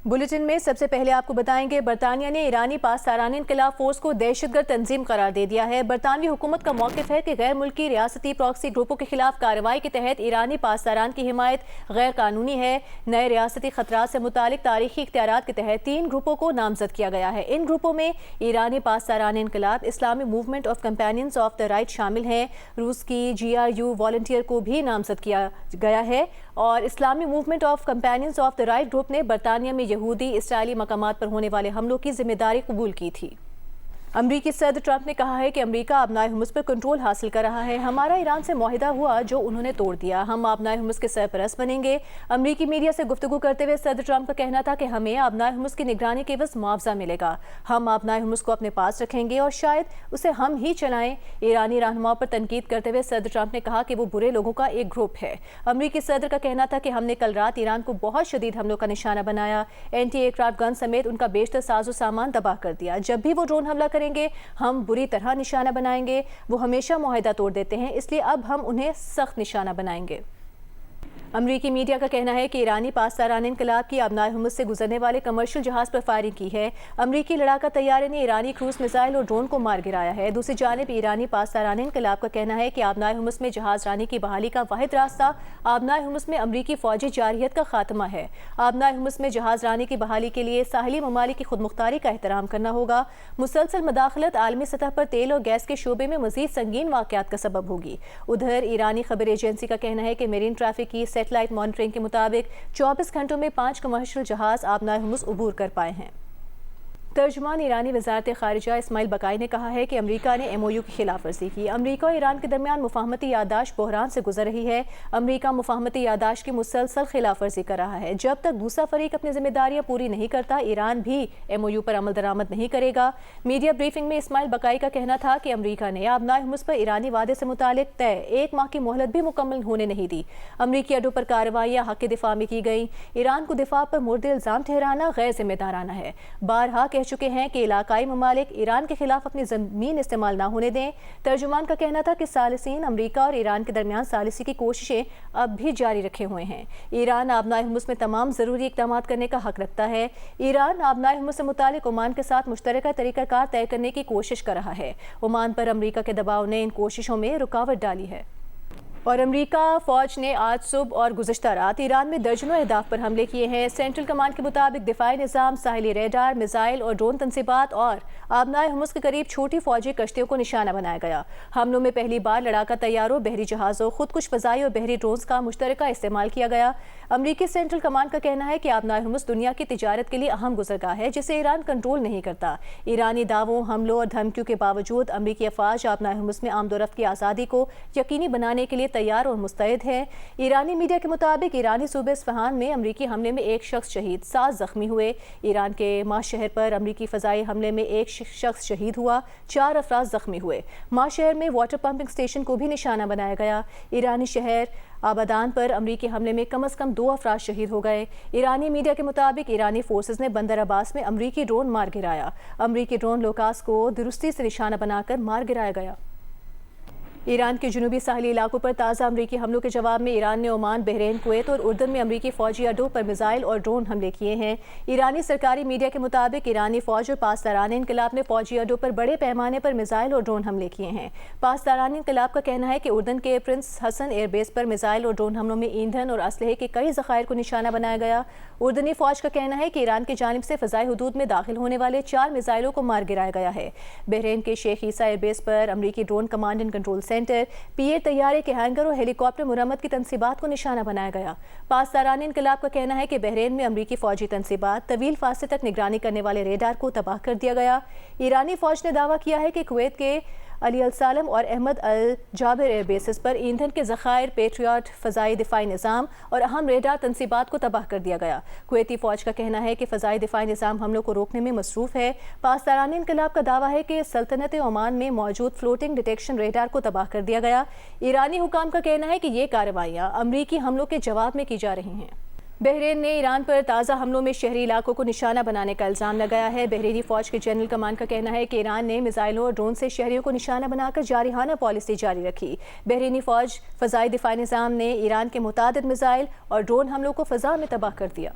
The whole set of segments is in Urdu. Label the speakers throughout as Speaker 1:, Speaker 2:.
Speaker 1: بلیٹن میں سب سے پہلے آپ کو بتائیں گے برطانیہ نے ایرانی پاسداران انقلاب فورس کو دہشت گرد تنظیم قرار دے دیا ہے۔ برطانوی حکومت کا موقف ہے کہ غیر ملکی ریاستی پراکسی گروپوں کے خلاف کارروائی کے تحت ایرانی پاسداران کی حمایت غیر قانونی ہے۔ نئے ریاستی خطرات سے متعلق تاریخی اختیارات کے تحت 3 گروپوں کو نامزد کیا گیا ہے۔ ان گروپوں میں ایرانی پاسداران انقلاب، اسلامی movement of companions of the right شامل ہیں۔ روس کی GRU والنٹیئر کو بھی نامزد کیا گیا ہے اور اسلامی movement of companions of the right group نے برطانیہ میں یہودی اسرائیلی مقامات پر ہونے والے حملوں کی ذمہ داری قبول کی تھی۔ امریکی صدر ٹرمپ نے کہا ہے کہ امریکہ آبنائے حمص پر کنٹرول حاصل کر رہا ہے۔ ہمارا ایران سے معاہدہ ہوا جو انہوں نے توڑ دیا۔ ہم آبنائے حمص کے سرپرست بنیں گے۔ امریکی میڈیا سے گفتگو کرتے ہوئے صدر ٹرمپ کا کہنا تھا کہ ہمیں آبنائے حمص کی نگرانی کے عوض معاوضہ ملے گا۔ ہم آبنائے حمص کو اپنے پاس رکھیں گے اور شاید اسے ہم ہی چلائیں۔ ایرانی رہنماؤں پر تنقید کرتے ہوئے صدر ٹرمپ نے کہا کہ وہ برے لوگوں کا ایک گروپ ہے۔ امریکی صدر کا کہنا تھا کہ ہم نے کل رات ایران کو بہت شدید حملوں کا نشانہ بنایا، اینٹی ایئر کرافٹ گن سمیت ان کا بیشتر ساز و سامان تباہ کر دیا۔ جب بھی وہ ڈرون حملہ کریں گے ہم بری طرح نشانہ بنائیں گے۔ وہ ہمیشہ معاہدہ توڑ دیتے ہیں، اس لیے اب ہم انہیں سخت نشانہ بنائیں گے۔ امریکی میڈیا کا کہنا ہے کہ ایرانی پاسداران انقلاب کی آبنائے حمص سے گزرنے والے کمرشل جہاز پر فائرنگ کی ہے۔ امریکی لڑاکا طیارے نے ایرانی کروز میزائل اور ڈرون کو مار گرایا ہے۔ دوسری جانب ایرانی پاسداران انقلاب کا کہنا ہے کہ آبنائے حمص میں جہاز رانی کی بحالی کا واحد راستہ آبنائے حمص میں امریکی فوجی جارحیت کا خاتمہ ہے۔ آبنائے حمص میں جہاز رانی کی بحالی کے لیے ساحلی ممالک کی خود مختاری کا احترام کرنا ہوگا۔ مسلسل مداخلت عالمی سطح پر تیل اور گیس کے شعبے میں مزید سنگین واقعات کا سبب ہوگی۔ ادھر ایرانی خبر ایجنسی کا کہنا ہے کہ میرین ٹریفک کی سیٹلائٹ مانیٹرنگ کے مطابق 24 گھنٹوں میں 5 کمرشل جہاز آبنائے حمص عبور کر پائے ہیں۔ ترجمان ایرانی وزارت خارجہ اسماعیل بقائی نے کہا ہے کہ امریکہ نے MOU کی خلاف ورزی کی۔ امریکہ اور ایران کے درمیان مفاہمتی یادداشت بحران سے گزر رہی ہے۔ امریکہ مفاہمتی یادداشت کی مسلسل خلاف ورزی کر رہا ہے۔ جب تک دوسرا فریق اپنی ذمہ داریاں پوری نہیں کرتا ایران بھی MOU پر عمل درآمد نہیں کرے گا۔ میڈیا بریفنگ میں اسماعیل بقائی کا کہنا تھا کہ امریکہ نے آبنائے حمص پر ایرانی وعدے سے متعلق طے 1 ماہ کی مہلت بھی مکمل ہونے نہیں دی۔ امریکی اڈوں پر کارروائیاں حق دفاع میں کی گئیں۔ ایران کو دفاع پر مورد الزام ٹھہرانا غیر ذمہ دارانہ ہے۔ بارہا کہہ چکے ہیں کہ علاقائی ممالک ایران کے خلاف اپنی زمین استعمال نہ ہونے دیں۔ ترجمان کا کہنا تھا کہ ثالثین امریکہ اور ایران کے درمیان ثالثی کی کوششیں اب بھی جاری رکھے ہوئے ہیں۔ ایران آبنائے حمص میں تمام ضروری اقدامات کرنے کا حق رکھتا ہے۔ ایران آبنائے حمص سے متعلق عمان کے ساتھ مشترکہ طریقہ کار طے کرنے کی کوشش کر رہا ہے۔ عمان پر امریکہ کے دباؤ نے ان کوششوں میں رکاوٹ ڈالی ہے۔ اور امریکہ فوج نے آج صبح اور گزشتہ رات ایران میں درجنوں اہداف پر حملے کیے ہیں۔ سینٹرل کمانڈ کے مطابق دفاعی نظام، ساحلی ریڈار، میزائل اور ڈرون تنصیبات اور آبنائے حمص کے قریب چھوٹی فوجی کشتیوں کو نشانہ بنایا گیا۔ حملوں میں پہلی بار لڑاکا طیاروں، بحری جہازوں، خودکش فضائی اور بحری ڈرونز کا مشترکہ استعمال کیا گیا۔ امریکی سینٹرل کمانڈ کا کہنا ہے کہ آبنائے حمص دنیا کی تجارت کے لیے اہم گزرگاہ ہے جسے ایران کنٹرول نہیں کرتا۔ ایرانی دعووں، حملوں اور دھمکیوں کے باوجود امریکی افواج آبنائے حمص میں آمد و رفت کی آزادی کو یقینی بنانے کے لیے تیار اور مستعد ہے۔ ایرانی میڈیا کے مطابق ایرانی صوبے اصفہان میں امریکی حملے میں 1 شخص شہید، 7 زخمی ہوئے۔ ایران کے ماہ شہر پر امریکی فضائی حملے میں 1 شخص شہید ہوا، 4 افراد زخمی ہوئے۔ ماہ شہر میں واٹر پمپنگ اسٹیشن کو بھی نشانہ بنایا گیا۔ ایرانی شہر آبادان پر امریکی حملے میں کم از کم 2 افراد شہید ہو گئے۔ ایرانی میڈیا کے مطابق ایرانی فورسز نے بندر عباس میں امریکی ڈرون مار گرایا۔ امریکی ڈرون لوکاس کو درستی سے نشانہ بنا کر مار گرایا گیا۔ ایران کے جنوبی ساحلی علاقوں پر تازہ امریکی حملوں کے جواب میں ایران نے عمان، بحرین، کویت اور اردن میں امریکی فوجی اڈوں پر میزائل اور ڈرون حملے کیے ہیں۔ ایرانی سرکاری میڈیا کے مطابق ایرانی فوج اور پاسداران انقلاب نے فوجی اڈوں پر بڑے پیمانے پر میزائل اور ڈرون حملے کیے ہیں۔ پاسداران انقلاب کا کہنا ہے کہ اردن کے پرنس حسن ایئر بیس پر میزائل اور ڈرون حملوں میں ایندھن اور اسلحے کے کئی ذخائر کو نشانہ بنایا گیا۔ اردنی فوج کا کہنا ہے کہ ایران کی جانب سے فضائی حدود میں داخل ہونے والے 4 میزائلوں کو مار گرایا گیا ہے۔ بحرین کے شیخ عیسیٰ ایئر بیس پر امریکی drone command and control centre, طیارے کے ہینگر اور ہیلی کاپٹر مرمت کی تنصیبات کو نشانہ بنایا گیا۔ پاسداران انقلاب کا کہنا ہے کہ بحرین میں امریکی فوجی تنصیبات، طویل فاصلے تک نگرانی کرنے والے ریڈار کو تباہ کر دیا گیا۔ ایرانی فوج نے دعویٰ کیا ہے کہ کویت کے علی السالم اور احمد الجابر ایئر بیسز پر ایندھن کے ذخائر، پیٹریاٹ فضائی دفاعی نظام اور اہم ریڈار تنصیبات کو تباہ کر دیا گیا۔ کویتی فوج کا کہنا ہے کہ فضائی دفاعی نظام حملوں کو روکنے میں مصروف ہے۔ پاسداران انقلاب کا دعویٰ ہے کہ سلطنت عمان میں موجود فلوٹنگ ڈیٹیکشن ریڈار کو تباہ کر دیا گیا۔ ایرانی حکام کا کہنا ہے کہ یہ کارروائیاں امریکی حملوں کے جواب میں کی جا رہی ہیں۔ بحرین نے ایران پر تازہ حملوں میں شہری علاقوں کو نشانہ بنانے کا الزام لگایا ہے۔ بحرینی فوج کے جنرل کمان کا کہنا ہے کہ ایران نے میزائلوں اور ڈرون سے شہریوں کو نشانہ بنا کر جارحانہ پالیسی جاری رکھی۔ بحرینی فوج فضائی دفاعی نظام نے ایران کے متعدد میزائل اور ڈرون حملوں کو فضا میں تباہ کر دیا۔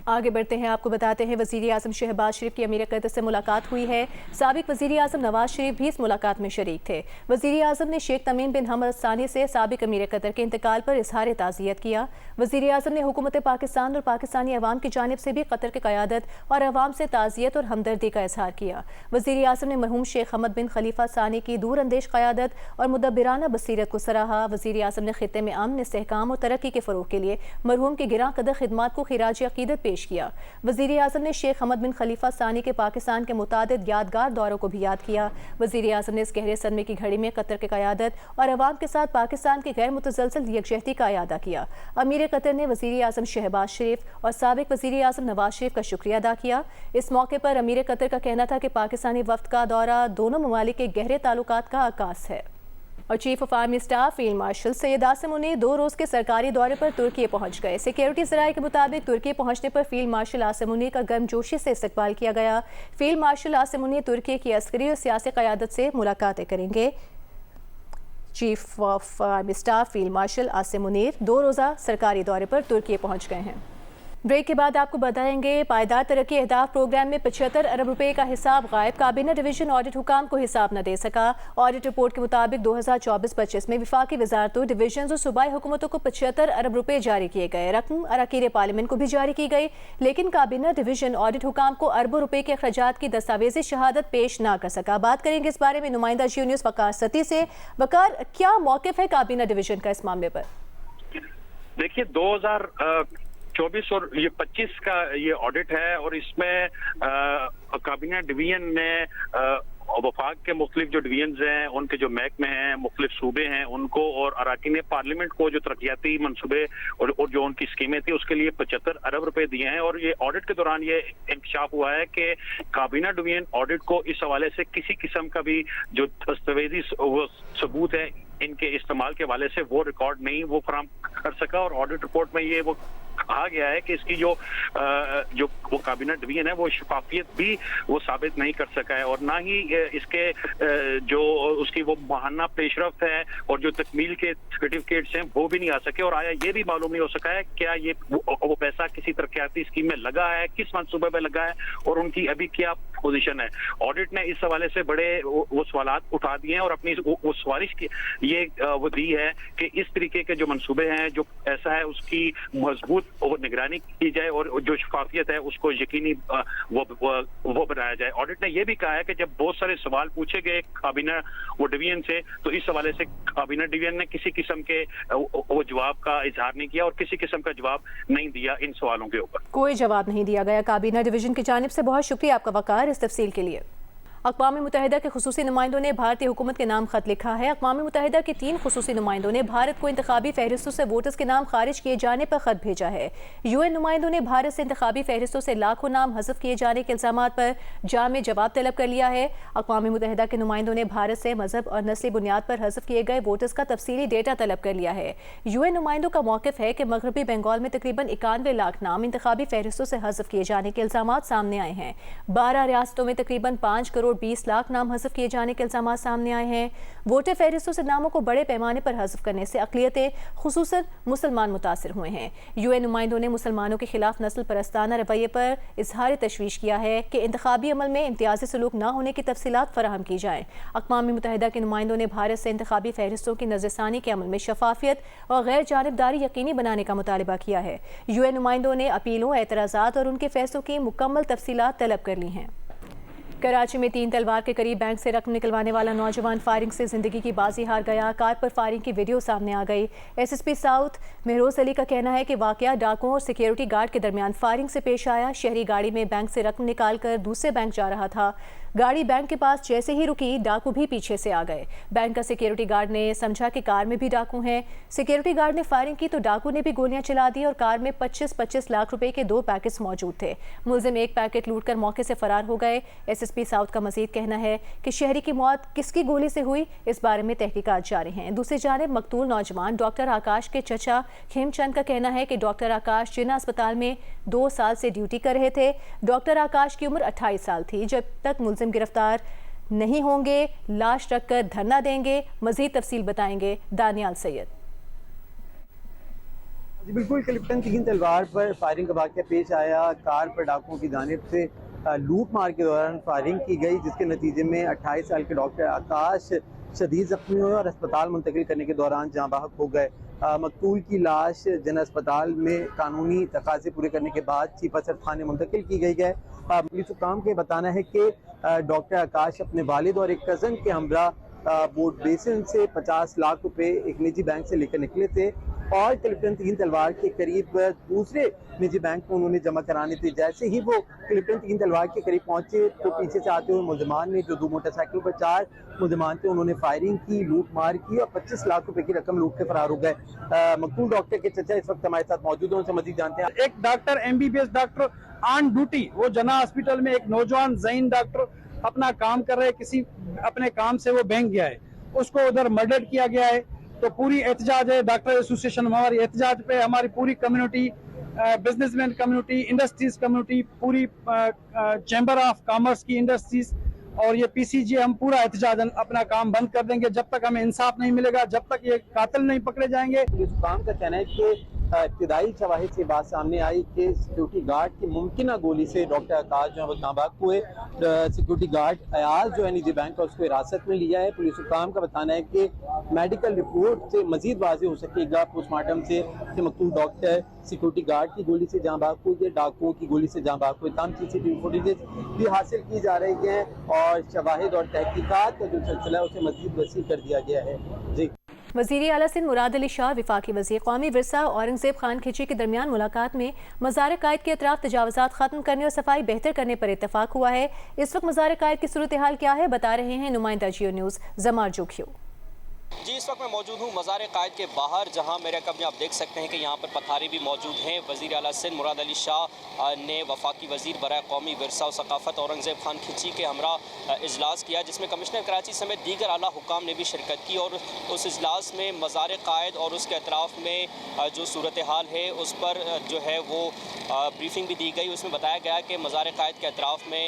Speaker 1: آگے بڑھتے ہیں، آپ کو بتاتے ہیں وزیر اعظم شہباز شریف کی امیر قطر سے ملاقات ہوئی ہے۔ سابق وزیر اعظم نواز شریف بھی اس ملاقات میں شریک تھے۔ وزیر اعظم نے شیخ تمیم بن حمد الثانی سے سابق امیر قطر کے انتقال پر اظہار تعزیت کیا۔ وزیر اعظم نے حکومت پاکستان اور پاکستانی عوام کی جانب سے بھی قطر کی قیادت اور عوام سے تعزیت اور ہمدردی کا اظہار کیا۔ وزیر اعظم نے مرحوم شیخ حمد بن خلیفہ ثانی کی دور اندیش قیادت اور مدبرانہ بصیرت کو سراہا۔ وزیر اعظم نے خطے میں امن، استحکام اور ترقی کے فروغ کے لیے مرحوم کی گراں قدر خدمات کو خراج عقیدت پیش کیا۔ وزیر اعظم نے شیخ حمد بن خلیفہ ثانی کے پاکستان کے متعدد یادگار دوروں کو بھی یاد کیا۔ وزیر اعظم نے اس گہرے صدمے کی گھڑی میں قطر کی قیادت اور عوام کے ساتھ پاکستان کی غیر متزلزل یکجہتی کا اعادہ کیا۔ امیر قطر نے وزیر اعظم شہباز شریف اور سابق وزیر اعظم نواز شریف کا شکریہ ادا کیا۔ اس موقع پر امیر قطر کا کہنا تھا کہ پاکستانی وفد کا دورہ دونوں ممالک کے گہرے تعلقات کا عکاس ہے۔ اور chief of army staff field marshal Syed Asim Munir 2 روز کے سرکاری دورے پر ترکی پہنچ گئے۔ سیکیورٹی ذرائع کے مطابق ترکی پہنچنے پر فیلڈ مارشل عاصم منیر کا گرمجوشی سے استقبال کیا گیا۔ فیلڈ مارشل عاصم منیر ترکی کی عسکری اور سیاسی قیادت سے ملاقاتیں کریں گے۔ Chief of army staff field martial Asim Munir 2 روزہ سرکاری دورے پر ترکی پہنچ گئے ہیں۔ بریک کے بعد آپ کو بتائیں گے پائیدار ترقی اہداف پروگرام میں 75 ارب روپے کا حساب غائب۔ کابینہ ڈویژن آڈٹ حکام کو حساب نہ دے سکا۔ آڈٹ رپورٹ کے مطابق 2024-25 میں وفاقی وزارتوں، ڈویژنز اور صوبائی حکومتوں کو 75 ارب روپے جاری کیے گئے۔ رقم اراکین پارلیمنٹ کو بھی جاری کی گئی، لیکن کابینہ ڈویژن آڈٹ حکام کو اربوں روپے کے اخراجات کی دستاویزی شہادت پیش نہ کر سکا۔ بات کریں گے اس بارے میں نمائندہ جیو نیوز وقار ستی سے۔ وقار، کیا موقف ہے کابینہ ڈویژن کا اس معاملے پر؟
Speaker 2: دیکھیے 2024 اور یہ 25 کا یہ آڈٹ ہے اور اس میں کابینہ ڈویژن نے وفاق کے مختلف جو ڈویژنز ہیں، ان کے جو محکمے ہیں، مختلف صوبے ہیں، ان کو اور اراکین پارلیمنٹ کو جو ترقیاتی منصوبے اور جو ان کی اسکیمیں تھی اس کے لیے 75 ارب روپے دیے ہیں۔ اور یہ آڈٹ کے دوران یہ انکشاف ہوا ہے کہ کابینہ ڈویژن آڈٹ کو اس حوالے سے کسی قسم کا بھی جو دستاویزی ثبوت ہے ان کے استعمال کے حوالے سے وہ ریکارڈ نہیں وہ فراہم کر سکا۔ اور آڈٹ رپورٹ میں یہ وہ کہا گیا ہے کہ اس کی جو وہ کابینہ ڈویژن ہے وہ شفافیت بھی وہ ثابت نہیں کر سکا ہے، اور نہ ہی اس کے جو اس کی وہ ماہانہ پیش رفت ہے اور جو تکمیل کے سرٹیفکیٹس ہیں وہ بھی نہیں آ سکے، اور آیا یہ بھی معلوم نہیں ہو سکا ہے کیا یہ وہ پیسہ کسی ترقیاتی اسکیم میں لگا ہے، کس منصوبے میں لگا ہے اور ان کی ابھی کیا پوزیشن ہے۔ آڈٹ نے اس حوالے سے بڑے وہ سوالات اٹھا دیے ہیں اور اپنی وہ سفارش کی یہ وہ دی ہے کہ اس طریقے کے جو منصوبے ہیں، جو ایسا ہے اس کی مضبوط نگرانی کی جائے اور جو شفافیت ہے اس کو یقینی وہ بنایا جائے۔ آڈٹ نے یہ بھی کہا ہے کہ جب بہت سارے سوال پوچھے گئے کابینہ وہ ڈویژن سے تو اس حوالے سے کابینہ ڈویژن نے کسی قسم کے وہ جواب کا اظہار نہیں کیا اور کسی قسم کا جواب نہیں دیا ان سوالوں کے اوپر۔
Speaker 1: کوئی جواب نہیں دیا گیا کابینہ ڈویژن کی جانب سے۔ بہت شکریہ آپ کا وقار اس تفصیل کے لیے۔ اقوام متحدہ کے خصوصی نمائندوں نے بھارتی حکومت کے نام خط لکھا ہے۔ اقوام متحدہ کے 3 خصوصی نمائندوں نے بھارت کو انتخابی فہرستوں سے ووٹرز کے نام خارج کیے جانے پر خط بھیجا ہے۔ یو این نمائندوں نے بھارت سے انتخابی فہرستوں سے لاکھوں نام حذف کیے جانے کے الزامات پر جامع جواب طلب کر لیا ہے۔ اقوام متحدہ کے نمائندوں نے بھارت سے مذہب اور نسلی بنیاد پر حذف کیے گئے ووٹرز کا تفصیلی ڈیٹا طلب کر لیا ہے۔ یو این نمائندوں کا موقف ہے کہ مغربی بنگال میں تقریباً 91 لاکھ نام انتخابی فہرستوں سے حذف کیے جانے کے الزامات سامنے آئے ہیں۔ 12 ریاستوں میں تقریباً 5 کروڑ 20 لاکھ نام حذف کیے جانے کے الزامات سامنے آئے ہیں۔ ووٹر فہرستوں سے ناموں کو بڑے پیمانے پر حذف کرنے سے اقلیتیں خصوصاً مسلمان متاثر ہوئے ہیں۔ یو این نمائندوں نے مسلمانوں کے خلاف نسل پرستانہ رویے پر اظہار تشویش کیا ہے کہ انتخابی عمل میں امتیازی سلوک نہ ہونے کی تفصیلات فراہم کی جائیں۔ اقوام متحدہ کے نمائندوں نے بھارت سے انتخابی فہرستوں کی نظرثانی کے عمل میں شفافیت اور غیر جانبداری یقینی بنانے کا مطالبہ کیا ہے۔ یو این نمائندوں نے اپیلوں، اعتراضات اور ان کے فیصلوں کی مکمل تفصیلات طلب کر لی ہیں۔ کراچی میں 3 تلوار کے قریب بینک سے رقم نکلوانے والا نوجوان فائرنگ سے زندگی کی بازی ہار گیا۔ کار پر فائرنگ کی ویڈیو سامنے آ گئی۔ S S P south Mehroz Ali کا کہنا ہے کہ واقعہ ڈاکوؤں اور سیکیورٹی گارڈ کے درمیان فائرنگ سے پیش آیا۔ شہری گاڑی میں بینک سے رقم نکال کر دوسرے بینک جا رہا تھا۔ گاڑی بینک کے پاس جیسے ہی رکی ڈاکو بھی پیچھے سے آ گئے۔ بینک کا سیکیورٹی گارڈ نے سمجھا کہ کار میں بھی ڈاکو ہیں۔ سیکیورٹی گارڈ نے فائرنگ کی تو ڈاکو نے بھی گولیاں چلا دی اور کار میں 25 لاکھ روپے کے 2 پیکٹس موجود تھے۔ ملزم ایک پیکٹ لوٹ کر موقع سے فرار ہو گئے۔ ایس ایس پی ساؤتھ کا مزید کہنا ہے کہ شہری کی موت کس کی گولی سے ہوئی اس بارے میں تحقیقات جاری ہیں۔ دوسری جانب مقتول نوجوان ڈاکٹر آکاش کے چچا کھیم چند کا کہنا ہے کہ ڈاکٹر آکاش جنہ اسپتال میں 2 سال سے ڈیوٹی کر رہے تھے۔ ڈاکٹر آکاش کی عمر 28 سال تھی۔ جب تک ملزم گرفتار نہیں ہوں گے لاش رکھ کر دھرنا دیں گے۔ مزید تفصیل بتائیں گے دانیال سید۔
Speaker 3: جی بالکل، کلپٹن 3 تلوار پر فائرنگ کا واقعہ پیش آیا. کار پر ڈاکوؤں کی جانب سے لوٹ مار کے دوران فائرنگ کی گئی، جس کے نتیجے میں 28 سال کے ڈاکٹر آکاش شدید زخمی ہوئے اور اسپتال منتقل کرنے کے دوران جاں بحق ہو گئے. مقتول کی لاش جنرل اسپتال میں قانونی تقاضے پورے کرنے کے بعد چیف افسر تھانے منتقل کی گئی ہے. پولیس حکام کا بتانا ہے کہ ڈاکٹر آکاش اپنے والد اور ایک کزن کے ہمراہ بورڈ بیسن سے 50 لاکھ روپے ایک نجی بینک سے لے کر نکلے تھے اور کلپٹن 3 تلوار کے قریب دوسرے نجی بینک میں انہوں نے جمع کرانے تھے. جیسے ہی وہ کلپٹن 3 تلوار کے قریب پہنچے تو پیچھے سے آتے ہوئے ملزمان نے، جو 2 موٹر سائیکلوں پر 4 ملزمان تھے، انہوں نے فائرنگ کی، لوٹ مار کی اور 25 لاکھ روپے کی رقم لوٹ کے فرار ہو گئے. مقتول ڈاکٹر کے چچا اس وقت ہمارے ساتھ موجود ہیں، ان سے مزید جانتے ہیں.
Speaker 4: ایک ڈاکٹر MBBS ڈاکٹر آن ڈیوٹی، وہ جناح ہاسپٹل میں ایک نوجوان ذہین ڈاکٹر اپنا کام کر رہے، کسی اپنے کام سے وہ بینک گیا ہے، اس کو ادھر مرڈر کیا گیا ہے. تو پوری احتجاج ہے ڈاکٹر ایسوسیشن، ہماری احتجاج پہ ہماری پوری community, business man community, industries community, پوری چیمبر آف کامرس کی انڈسٹریز اور یہ PCG، ہم پورا احتجاج اپنا کام بند کر دیں گے جب تک ہمیں انصاف نہیں ملے گا، جب تک یہ قاتل نہیں پکڑے جائیں گے.
Speaker 3: پولیس حکام کا کہنا ہے کہ ابتدائی شواہد سے بات سامنے آئی کہ سیکیورٹی گارڈ کی ممکنہ گولی سے ڈاکٹر آکاش جو ہے وہ جاں بحق ہوئے. سیکیورٹی گارڈ ایاز جو ہے نجی بینک کا، اس کو حراست میں لیا ہے. پولیس حکام کا بتانا ہے کہ میڈیکل رپورٹ سے مزید واضح ہو سکے گا پوسٹ مارٹم سے کہ مقتول ڈاکٹر سیکیورٹی گارڈ کی گولی سے جاں بحق ہوئی ہے، ڈاکوؤں کی گولی سے جاں بحق ہوئی. تمام CCTV فوٹیجز بھی حاصل کی جا رہی ہیں اور شواہد اور تحقیقات کا جو سلسلہ ہے اسے مزید وسیع کر دیا گیا ہے. جی.
Speaker 1: وزیر اعلیٰ سندھ مراد علی شاہ، وفاقی وزیر قومی ورثہ اورنگزیب خان کھچی کے درمیان ملاقات میں مزار قائد کے اطراف تجاوزات ختم کرنے اور صفائی بہتر کرنے پر اتفاق ہوا ہے. اس وقت مزار قائد کی صورتحال کیا ہے، بتا رہے ہیں نمائندہ جیو نیوز زمار جوکھیو.
Speaker 5: جی اس وقت میں موجود ہوں مزار قائد کے باہر، جہاں میرے قبل آپ دیکھ سکتے ہیں کہ یہاں پر پتھارے بھی موجود ہیں. وزیر اعلیٰ سندھ مراد علی شاہ نے وفاقی وزیر برائے قومی ورثہ و ثقافت اورنگزیب خان کھچی کے ہمراہ اجلاس کیا، جس میں کمشنر کراچی سمیت دیگر اعلیٰ حکام نے بھی شرکت کی. اور اس اجلاس میں مزار قائد اور اس کے اطراف میں جو صورتحال ہے اس پر جو ہے وہ بریفنگ بھی دی گئی. اس میں بتایا گیا کہ مزار قائد کے اطراف میں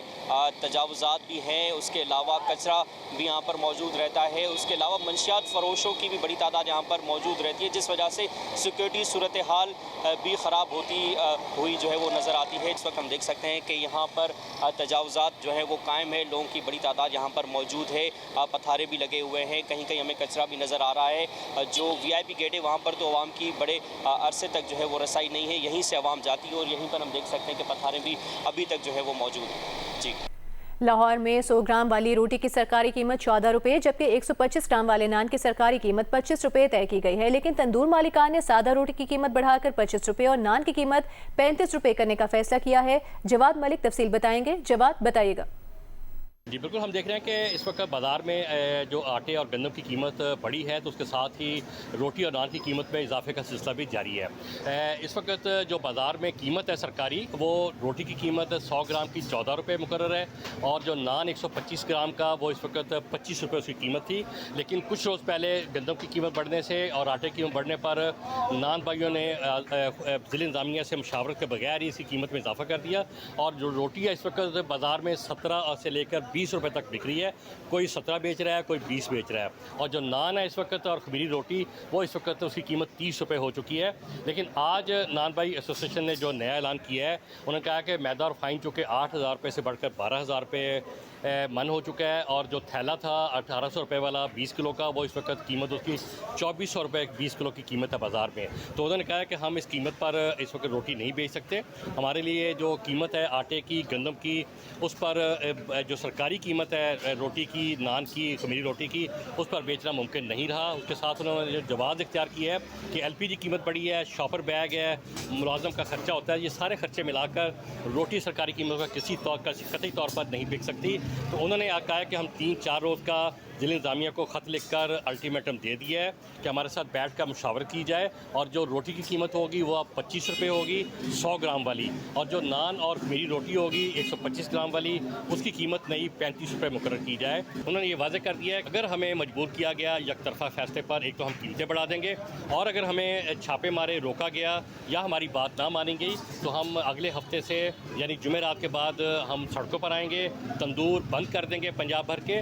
Speaker 5: تجاوزات بھی ہیں، اس کے علاوہ کچرا بھی یہاں پر موجود رہتا ہے، اس کے علاوہ منشیات فروشوں کی بھی بڑی تعداد یہاں پر موجود رہتی ہے، جس وجہ سے سیکیورٹی صورتحال بھی خراب ہوتی ہوئی جو ہے وہ نظر آتی ہے. اس وقت ہم دیکھ سکتے ہیں کہ یہاں پر تجاوزات جو ہے وہ قائم ہے، لوگوں کی بڑی تعداد یہاں پر موجود ہے، پتھارے بھی لگے ہوئے ہیں، کہیں کہیں ہمیں کچرا بھی نظر آ رہا ہے. جو VIP گیٹ ہے وہاں پر تو عوام کی بڑے عرصے تک جو ہے وہ رسائی نہیں ہے، یہیں سے عوام جاتی ہے اور یہیں پر ہم دیکھ سکتے ہیں کہ پتھارے بھی ابھی تک جو ہے وہ موجود ہیں. جی.
Speaker 1: لاہور میں 100 گرام والی روٹی کی سرکاری قیمت 14 روپے جبکہ 125 گرام والے نان کی سرکاری قیمت 25 روپے طے کی گئی ہے، لیکن تندور مالکان نے سادہ روٹی کی قیمت بڑھا کر 25 روپے اور نان کی قیمت 35 روپے کرنے کا فیصلہ کیا ہے. جواد ملک تفصیل بتائیں گے. جواد بتائیے گا.
Speaker 6: جی بالکل، ہم دیکھ رہے ہیں کہ اس وقت بازار میں جو آٹے اور گندم کی قیمت بڑھی ہے تو اس کے ساتھ ہی روٹی اور نان کی قیمت میں اضافے کا سلسلہ بھی جاری ہے. اس وقت جو بازار میں قیمت ہے سرکاری، وہ روٹی کی قیمت 100 گرام کی 14 روپے مقرر ہے اور جو نان 125 گرام کا وہ اس وقت 25 روپے اس کی قیمت تھی. لیکن کچھ روز پہلے گندم کی قیمت بڑھنے سے اور آٹے کی قیمت بڑھنے پر نان بھائیوں نے ضلع انتظامیہ سے مشاورت کے بغیر ہی اس کی قیمت میں اضافہ کر دیا اور جو روٹی ہے اس وقت بازار میں 17 سے لے کر 20 روپے تک بک رہی ہے. کوئی 17 بیچ رہا ہے، کوئی 20 بیچ رہا ہے. اور جو نان ہے اس وقت اور خمیری روٹی وہ اس وقت اس کی قیمت 30 روپے ہو چکی ہے. لیکن آج نان بھائی ایسوسیشن نے جو نیا اعلان کیا ہے، انہوں نے کہا کہ میدا اور فائن چونکہ 8,000 روپے سے بڑھ کر 12,000 روپے من ہو چکا ہے اور جو تھیلا تھا 1,800 روپے والا 20 کلو کا، وہ اس وقت قیمت اس کی 2,400 روپے 20 کلو کی قیمت ہے بازار میں. تو انہوں نے کہا کہ ہم اس قیمت پر اس وقت روٹی نہیں بیچ سکتے. ہمارے لیے جو قیمت ہے آٹے کی، گندم کی، اس پر جو سرکاری قیمت ہے روٹی کی، نان کی، خمیری روٹی کی، اس پر بیچنا ممکن نہیں رہا. اس کے ساتھ انہوں نے جو جواز اختیار کیا ہے کہ LPG قیمت بڑھی ہے، شاپر بیگ ہے، ملازم کا خرچہ ہوتا ہے، یہ سارے خرچے ملا کر روٹی سرکاری قیمت پر کسی قطعی طور پر نہیں بک سکتی. تو انہوں نے کہا کہ ہم 3-4 روز کا ضلع انتظامیہ کو خط لکھ کر الٹیمیٹم دے دیا ہے کہ ہمارے ساتھ بیٹھ کر مشاورت کی جائے اور جو روٹی کی قیمت ہوگی وہ اب 25 روپے ہوگی 100 گرام والی، اور جو نان اور خمیری روٹی ہوگی 125 گرام والی، اس کی قیمت نئی 35 روپے مقرر کی جائے. انہوں نے یہ واضح کر دیا ہے کہ اگر ہمیں مجبور کیا گیا یک طرفہ فیصلے پر، ایک تو ہم قیمتیں بڑھا دیں گے اور اگر ہمیں چھاپے مارے روکا گیا یا ہماری بات نہ مانی گئی تو ہم اگلے ہفتے سے یعنی جمعرات کے بعد ہم سڑکوں پر آئیں گے، تندور بند کر دیں گے پنجاب بھر کے.